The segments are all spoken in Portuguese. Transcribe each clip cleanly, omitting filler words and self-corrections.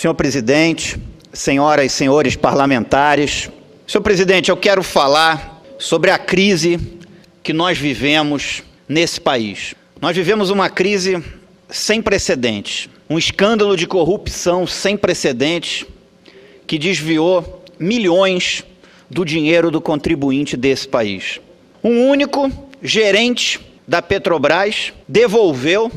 Senhor presidente, senhoras e senhores parlamentares, senhor presidente, eu quero falar sobre a crise que nós vivemos nesse país. Nós vivemos uma crise sem precedentes, um escândalo de corrupção sem precedentes que desviou milhões do dinheiro do contribuinte desse país. Um único gerente da Petrobras devolveu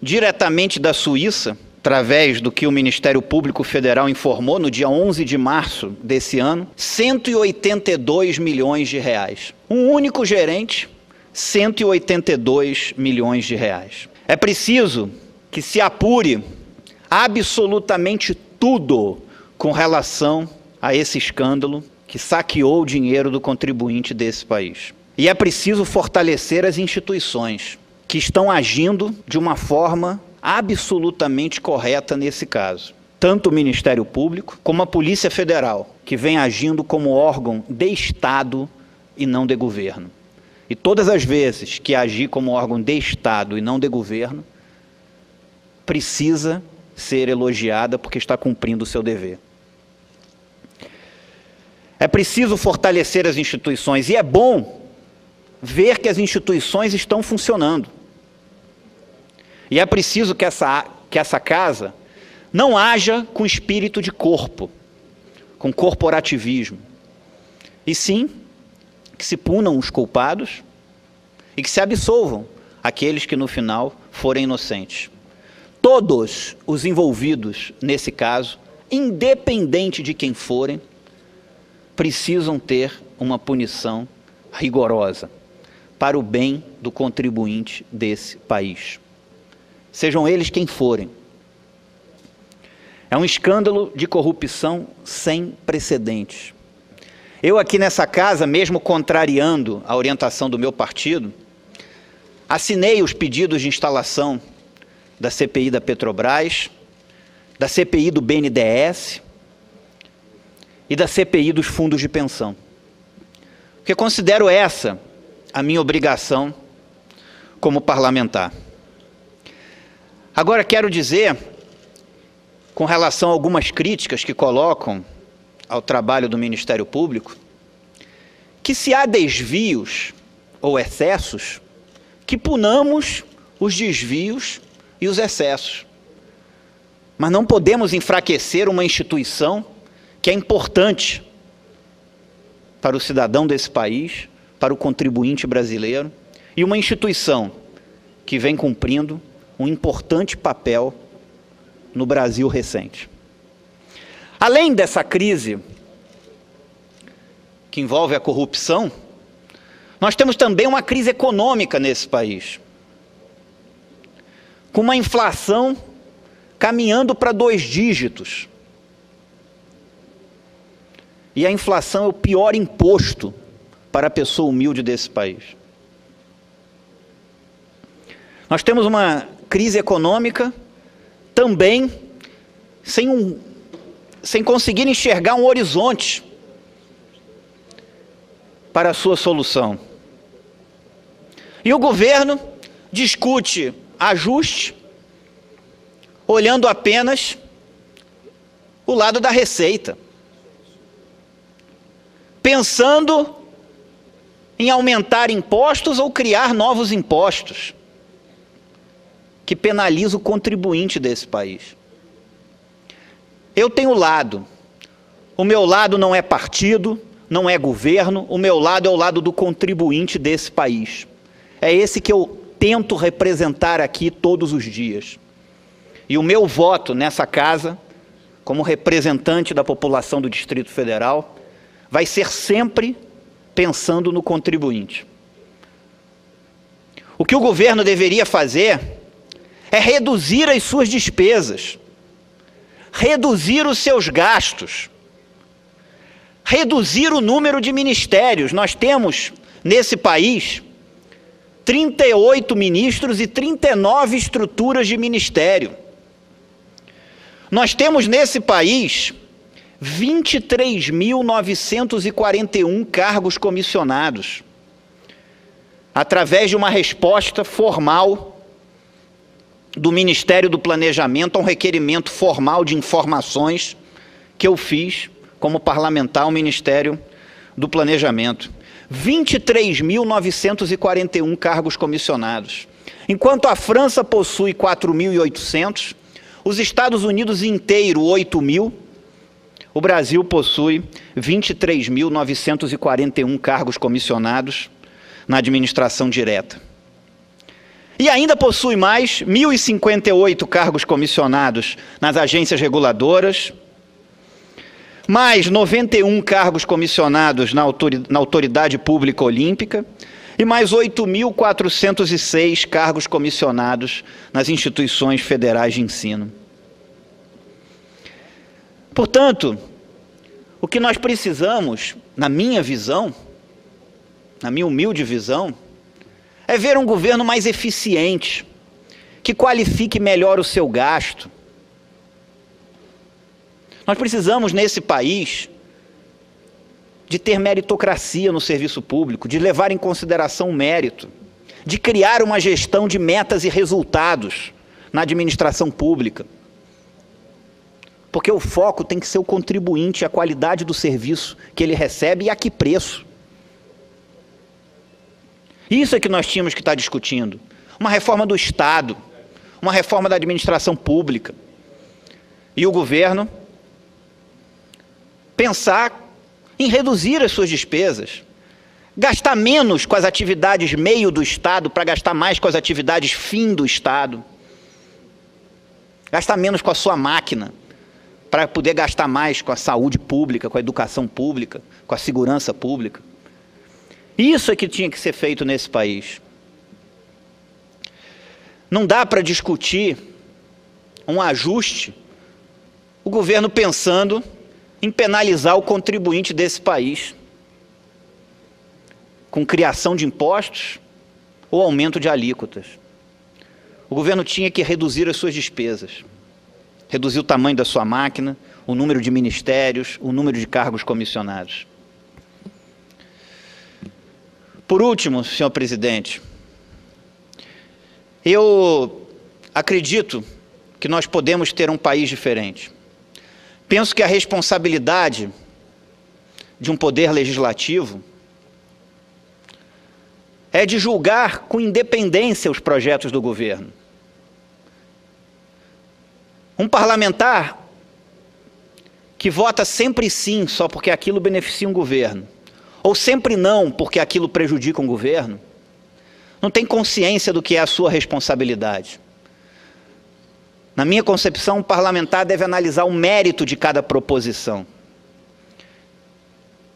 diretamente da Suíça, através do que o Ministério Público Federal informou no dia 11 de março desse ano, 182 milhões de reais. Um único gerente, 182 milhões de reais. É preciso que se apure absolutamente tudo com relação a esse escândalo que saqueou o dinheiro do contribuinte desse país. E é preciso fortalecer as instituições que estão agindo de uma forma absolutamente correta nesse caso. Tanto o Ministério Público como a Polícia Federal, que vem agindo como órgão de Estado e não de governo. E todas as vezes que agir como órgão de Estado e não de governo, precisa ser elogiada porque está cumprindo o seu dever. É preciso fortalecer as instituições e é bom ver que as instituições estão funcionando. E é preciso que essa casa não haja com espírito de corpo, com corporativismo, e sim que se punam os culpados e que se absolvam aqueles que no final forem inocentes. Todos os envolvidos nesse caso, independente de quem forem, precisam ter uma punição rigorosa para o bem do contribuinte desse país. Sejam eles quem forem. É um escândalo de corrupção sem precedentes. Eu aqui nessa casa, mesmo contrariando a orientação do meu partido, assinei os pedidos de instalação da CPI da Petrobras, da CPI do BNDES e da CPI dos fundos de pensão. Porque considero essa a minha obrigação como parlamentar. Agora quero dizer, com relação a algumas críticas que colocam ao trabalho do Ministério Público, que se há desvios ou excessos, que punamos os desvios e os excessos. Mas não podemos enfraquecer uma instituição que é importante para o cidadão desse país, para o contribuinte brasileiro, e uma instituição que vem cumprindo um importante papel no Brasil recente. Além dessa crise que envolve a corrupção, nós temos também uma crise econômica nesse país, com uma inflação caminhando para 2 dígitos. E a inflação é o pior imposto para a pessoa humilde desse país. Nós temos uma crise econômica também sem conseguir enxergar um horizonte para a sua solução. E o governo discute ajuste olhando apenas o lado da receita, pensando em aumentar impostos ou criar novos impostos que penaliza o contribuinte desse país. Eu tenho lado. O meu lado não é partido, não é governo, o meu lado é o lado do contribuinte desse país. É esse que eu tento representar aqui todos os dias. E o meu voto nessa casa, como representante da população do Distrito Federal, vai ser sempre pensando no contribuinte. O que o governo deveria fazer é reduzir as suas despesas, reduzir os seus gastos, reduzir o número de ministérios. Nós temos, nesse país, 38 ministros e 39 estruturas de ministério. Nós temos, nesse país, 23.941 cargos comissionados, através de uma resposta formal do Ministério do Planejamento a um requerimento formal de informações que eu fiz como parlamentar ao Ministério do Planejamento. 23.941 cargos comissionados. Enquanto a França possui 4.800, os Estados Unidos inteiro 8.000, o Brasil possui 23.941 cargos comissionados na administração direta. E ainda possui mais 1.058 cargos comissionados nas agências reguladoras, mais 91 cargos comissionados na Autoridade Pública Olímpica e mais 8.406 cargos comissionados nas instituições federais de ensino. Portanto, o que nós precisamos, na minha visão, na minha humilde visão, é ver um governo mais eficiente, que qualifique melhor o seu gasto. Nós precisamos, nesse país, de ter meritocracia no serviço público, de levar em consideração o mérito, de criar uma gestão de metas e resultados na administração pública. Porque o foco tem que ser o contribuinte, a qualidade do serviço que ele recebe e a que preço. Isso é que nós tínhamos que estar discutindo. Uma reforma do Estado, uma reforma da administração pública. E o governo pensar em reduzir as suas despesas, gastar menos com as atividades meio do Estado para gastar mais com as atividades fim do Estado, gastar menos com a sua máquina para poder gastar mais com a saúde pública, com a educação pública, com a segurança pública. Isso é que tinha que ser feito nesse país. Não dá para discutir um ajuste, o governo pensando em penalizar o contribuinte desse país, com criação de impostos ou aumento de alíquotas. O governo tinha que reduzir as suas despesas, reduzir o tamanho da sua máquina, o número de ministérios, o número de cargos comissionados. Por último, senhor presidente, eu acredito que nós podemos ter um país diferente. Penso que a responsabilidade de um poder legislativo é de julgar com independência os projetos do governo. Um parlamentar que vota sempre sim só porque aquilo beneficia um governo, ou sempre não porque aquilo prejudica um governo, não tem consciência do que é a sua responsabilidade. Na minha concepção, o parlamentar deve analisar o mérito de cada proposição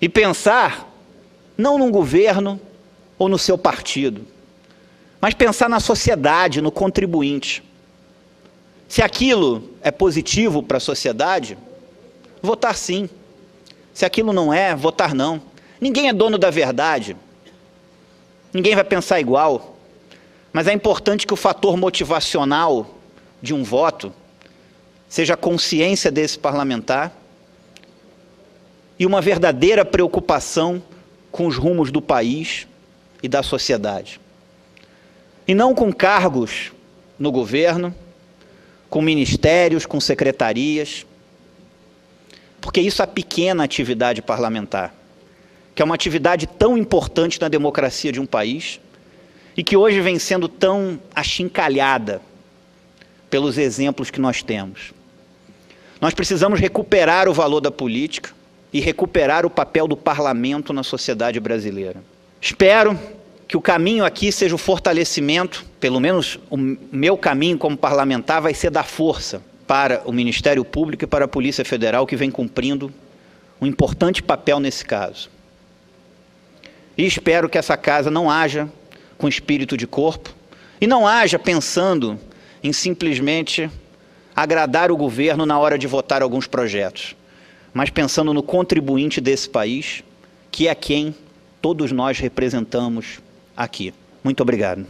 e pensar não num governo ou no seu partido, mas pensar na sociedade, no contribuinte. Se aquilo é positivo para a sociedade, votar sim. Se aquilo não é, votar não. Ninguém é dono da verdade, ninguém vai pensar igual, mas é importante que o fator motivacional de um voto seja a consciência desse parlamentar e uma verdadeira preocupação com os rumos do país e da sociedade. E não com cargos no governo, com ministérios, com secretarias, porque isso é a pequena atividade parlamentar, que é uma atividade tão importante na democracia de um país e que hoje vem sendo tão achincalhada pelos exemplos que nós temos. Nós precisamos recuperar o valor da política e recuperar o papel do parlamento na sociedade brasileira. Espero que o caminho aqui seja o fortalecimento, pelo menos o meu caminho como parlamentar vai ser dar força para o Ministério Público e para a Polícia Federal, que vem cumprindo um importante papel nesse caso. E espero que essa casa não haja com espírito de corpo e não haja pensando em simplesmente agradar o governo na hora de votar alguns projetos, mas pensando no contribuinte desse país, que é quem todos nós representamos aqui. Muito obrigado.